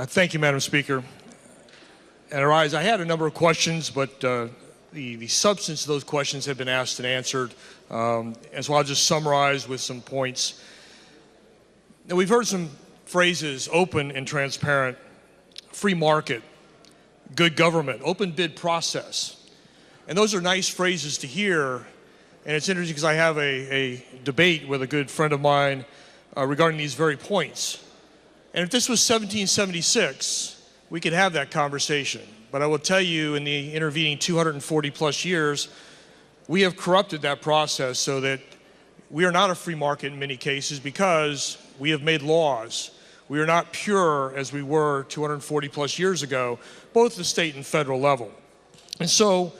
Thank you, Madam Speaker. And Arise, I had a number of questions, but the substance of those questions have been asked and answered. And so I'll just summarize with some points. Now, we've heard some phrases: open and transparent, free market, good government, open bid process. And those are nice phrases to hear. And it's interesting because I have a debate with a good friend of mine regarding these very points. And if this was 1776, we could have that conversation. But I will tell you, in the intervening 240 plus years, we have corrupted that process so that we are not a free market in many cases because we have made laws. We are not pure as we were 240 plus years ago, both at the state and federal level. And so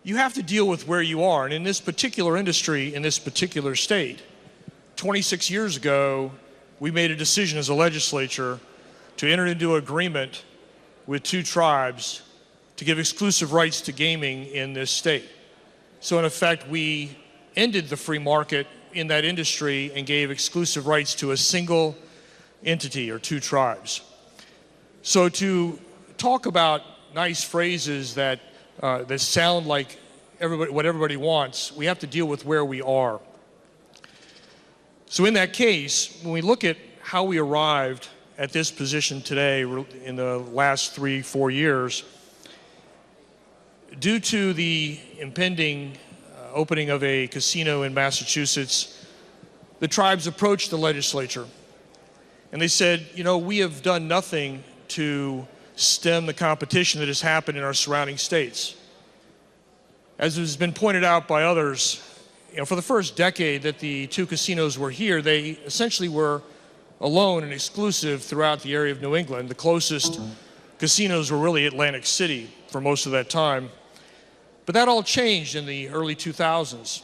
you have to deal with where you are. And in this particular industry, in this particular state, 26 years ago, we made a decision as a legislature to enter into an agreement with two tribes to give exclusive rights to gaming in this state. So in effect, we ended the free market in that industry and gave exclusive rights to a single entity or two tribes. So to talk about nice phrases that sound like what everybody wants, we have to deal with where we are. So in that case, when we look at how we arrived at this position today in the last 3-4 years, due to the impending opening of a casino in Massachusetts, the tribes approached the legislature and they said, you know, we have done nothing to stem the competition that has happened in our surrounding states. As has been pointed out by others, you know, for the first decade that the two casinos were here, they essentially were alone and exclusive throughout the area of New England. The closest casinos were really Atlantic City for most of that time. But that all changed in the early 2000s.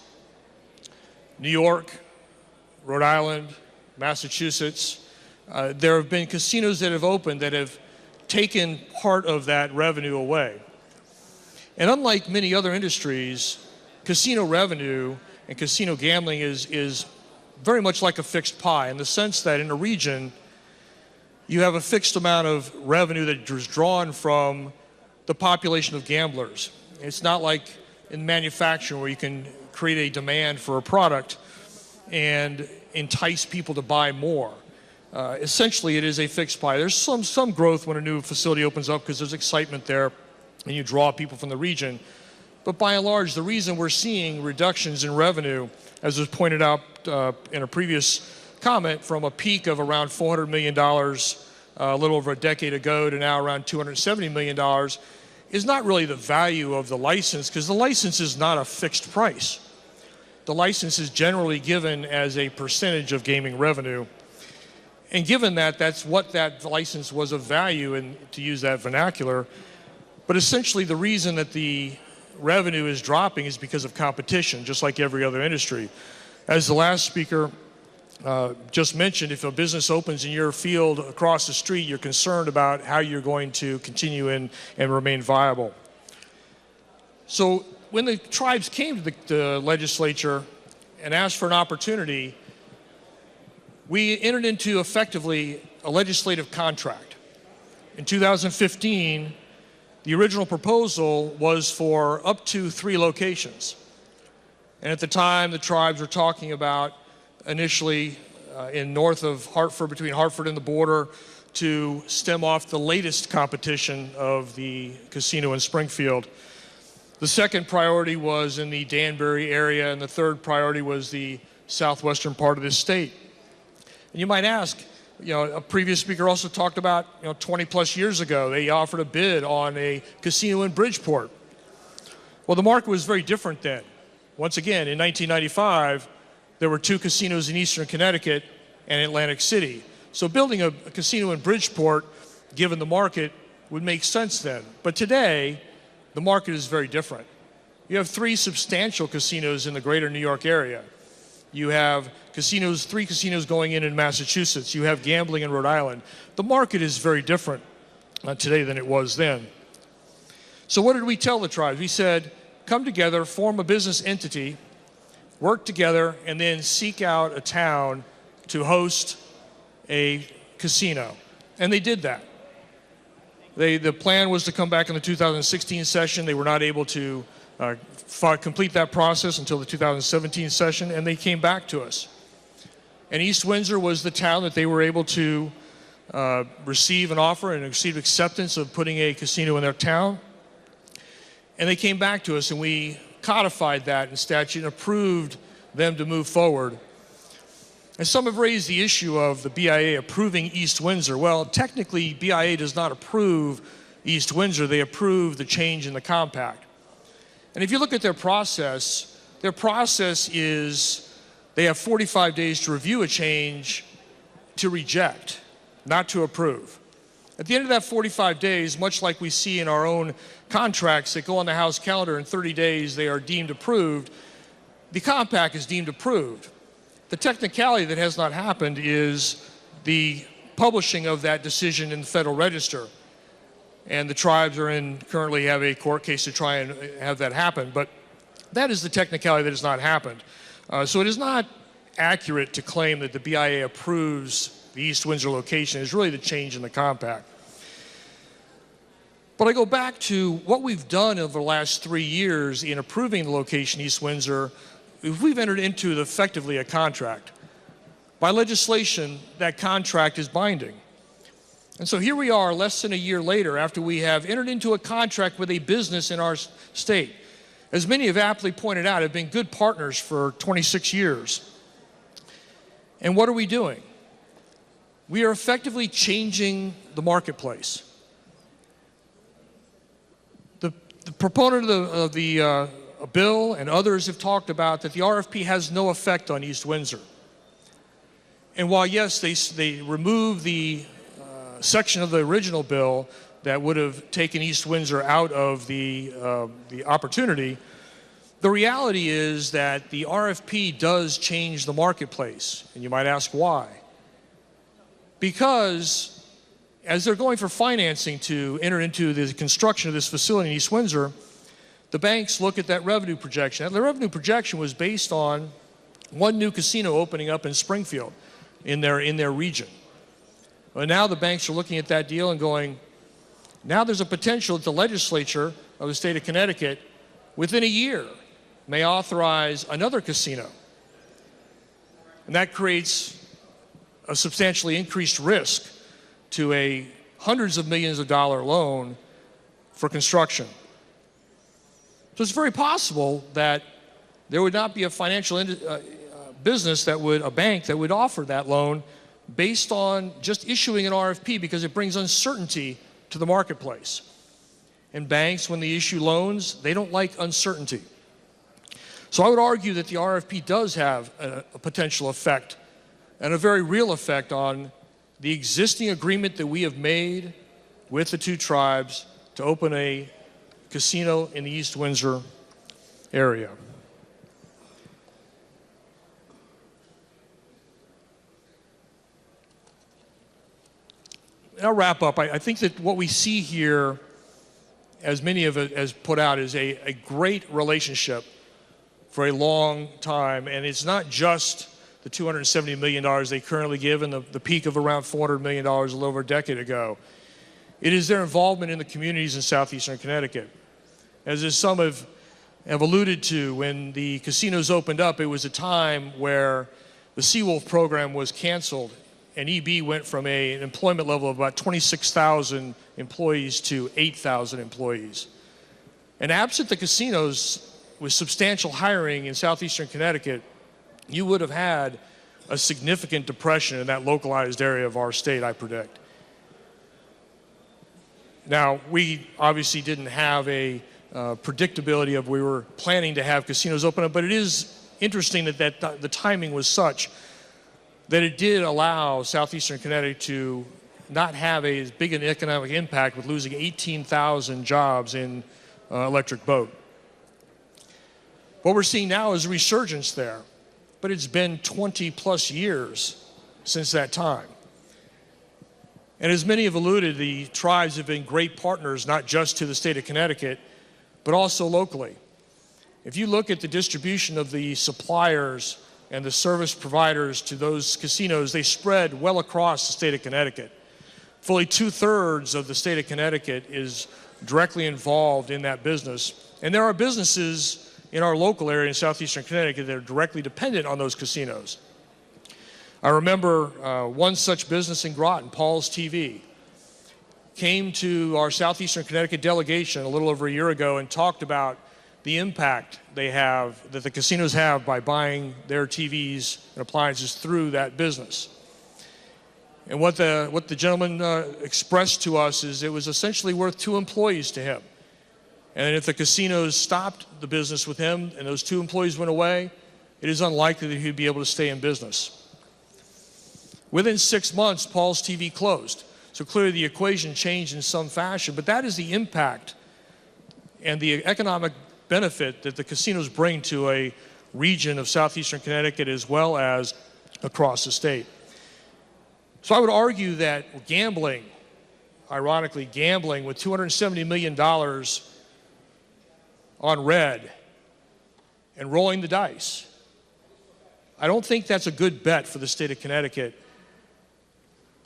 New York, Rhode Island, Massachusetts, there have been casinos that have opened that have taken part of that revenue away. And unlike many other industries, casino revenue and casino gambling is very much like a fixed pie in the sense that in a region, you have a fixed amount of revenue that is drawn from the population of gamblers. It's not like in manufacturing where you can create a demand for a product and entice people to buy more. Essentially, it is a fixed pie. There's some growth when a new facility opens up because there's excitement there and you draw people from the region. But by and large, the reason we're seeing reductions in revenue, as was pointed out in a previous comment, from a peak of around $400 million a little over a decade ago to now around $270 million, is not really the value of the license, because the license is not a fixed price. The license is generally given as a percentage of gaming revenue. And given that, that's what that license was of value, and to use that vernacular. But essentially, the reason that the revenue is dropping is because of competition, just like every other industry. As the last speaker just mentioned, if a business opens in your field across the street, you're concerned about how you're going to continue and remain viable. So when the tribes came to the legislature and asked for an opportunity, we entered into effectively a legislative contract. In 2015, the original proposal was for up to 3 locations. And at the time, the tribes were talking about initially in north of Hartford, between Hartford and the border, to stem off the latest competition of the casino in Springfield. The second priority was in the Danbury area, and the third priority was the southwestern part of this state. And you might ask, you know, a previous speaker also talked about, 20 plus years ago, they offered a bid on a casino in Bridgeport. Well, the market was very different then. Once again, in 1995, there were 2 casinos in eastern Connecticut and Atlantic City. So building a casino in Bridgeport, given the market, would make sense then. But today, the market is very different. You have 3 substantial casinos in the greater New York area. You have casinos, 3 casinos going in Massachusetts. You have gambling in Rhode Island. The market is very different today than it was then. So what did we tell the tribes? We said, come together, form a business entity, work together, and then seek out a town to host a casino. And they did that. The plan was to come back in the 2016 session. They were not able to complete that process until the 2017 session, and they came back to us. And East Windsor was the town that they were able to receive an offer and receive acceptance of putting a casino in their town. And they came back to us, and we codified that in statute and approved them to move forward. And some have raised the issue of the BIA approving East Windsor. Well, technically, BIA does not approve East Windsor. They approve the change in the compact. And if you look at their process is they have 45 days to review a change to reject, not to approve. At the end of that 45 days, much like we see in our own contracts that go on the House calendar, in 30 days they are deemed approved, the compact is deemed approved. The technicality that has not happened is the publishing of that decision in the Federal Register. And the tribes currently have a court case to try and have that happen. But that is the technicality that has not happened. So it is not accurate to claim that the BIA approves the East Windsor location. It's really the change in the compact. But I go back to what we've done over the last 3 years in approving the location East Windsor. We've entered into effectively a contract. By legislation, that contract is binding. And so here we are less than a year later after we have entered into a contract with a business in our state. As many have aptly pointed out, have been good partners for 26 years. And what are we doing? We are effectively changing the marketplace. The proponent of the bill and others have talked about that the RFP has no effect on East Windsor. And while, yes, they removed the section of the original bill that would have taken East Windsor out of the opportunity, the reality is that the RFP does change the marketplace. And you might ask why. Because as they're going for financing to enter into the construction of this facility in East Windsor, the banks look at that revenue projection. And the revenue projection was based on one new casino opening up in Springfield in their region. Well, now the banks are looking at that deal and going, now there's a potential that the legislature of the state of Connecticut within a year may authorize another casino. And that creates a substantially increased risk to a hundreds of millions of dollar loan for construction. So it's very possible that there would not be a financial business a bank that would offer that loan based on just issuing an RFP, because it brings uncertainty to the marketplace. And banks, when they issue loans, they don't like uncertainty. So I would argue that the RFP does have a potential effect, and a very real effect, on the existing agreement that we have made with the two tribes to open a casino in the East Windsor area. And I'll wrap up. I think that what we see here, as many of it has put out, is a great relationship for a long time. And it's not just the $270 million they currently give and the peak of around $400 million a little over a decade ago. It is their involvement in the communities in southeastern Connecticut. As some have alluded to, when the casinos opened up, it was a time where the Seawolf program was canceled, and EB went from an employment level of about 26,000 employees to 8,000 employees. And absent the casinos, with substantial hiring in southeastern Connecticut, you would have had a significant depression in that localized area of our state, I predict. Now, we obviously didn't have a predictability of we were planning to have casinos open up, but it is interesting that the timing was such that it did allow southeastern Connecticut to not have as big an economic impact with losing 18,000 jobs in electric boat. What we're seeing now is a resurgence there, but it's been 20 plus years since that time. And as many have alluded, the tribes have been great partners, not just to the state of Connecticut, but also locally. If you look at the distribution of the suppliers and the service providers to those casinos, they spread well across the state of Connecticut. Fully 2/3 of the state of Connecticut is directly involved in that business. And there are businesses in our local area in southeastern Connecticut that are directly dependent on those casinos. I remember one such business in Groton, Paul's TV, came to our southeastern Connecticut delegation a little over a year ago and talked about the impact that the casinos have by buying their TVs and appliances through that business. And what the gentleman expressed to us is it was essentially worth 2 employees to him. And if the casinos stopped the business with him and those 2 employees went away, it is unlikely that he'd be able to stay in business. Within 6 months, Paul's TV closed. So clearly the equation changed in some fashion, but that is the impact and the economic benefit that the casinos bring to a region of southeastern Connecticut as well as across the state. So I would argue that gambling, ironically gambling with $270 million on red and rolling the dice, I don't think that's a good bet for the state of Connecticut.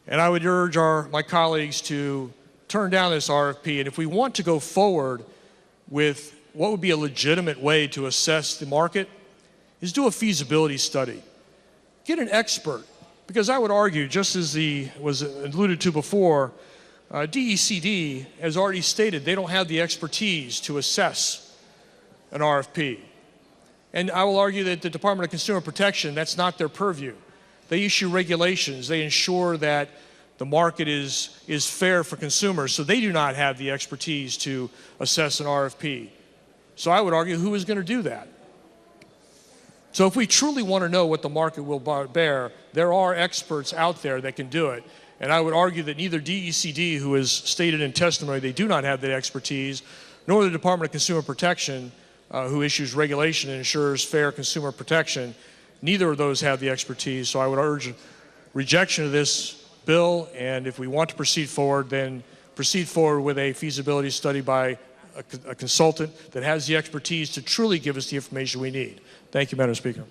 And I would urge my colleagues to turn down this RFP. And if we want to go forward with what would be a legitimate way to assess the market, is do a feasibility study. Get an expert. Because I would argue, just as was alluded to before, DECD has already stated they don't have the expertise to assess an RFP. And I will argue that the Department of Consumer Protection, that's not their purview. They issue regulations. They ensure that the market is fair for consumers, so they do not have the expertise to assess an RFP. So I would argue, who is going to do that? So if we truly want to know what the market will bear, there are experts out there that can do it. And I would argue that neither DECD, who has stated in testimony they do not have that expertise, nor the Department of Consumer Protection, who issues regulation and ensures fair consumer protection, neither of those have the expertise. So I would urge rejection of this bill, and if we want to proceed forward, then proceed forward with a feasibility study by a consultant that has the expertise to truly give us the information we need. Thank you, Madam Speaker.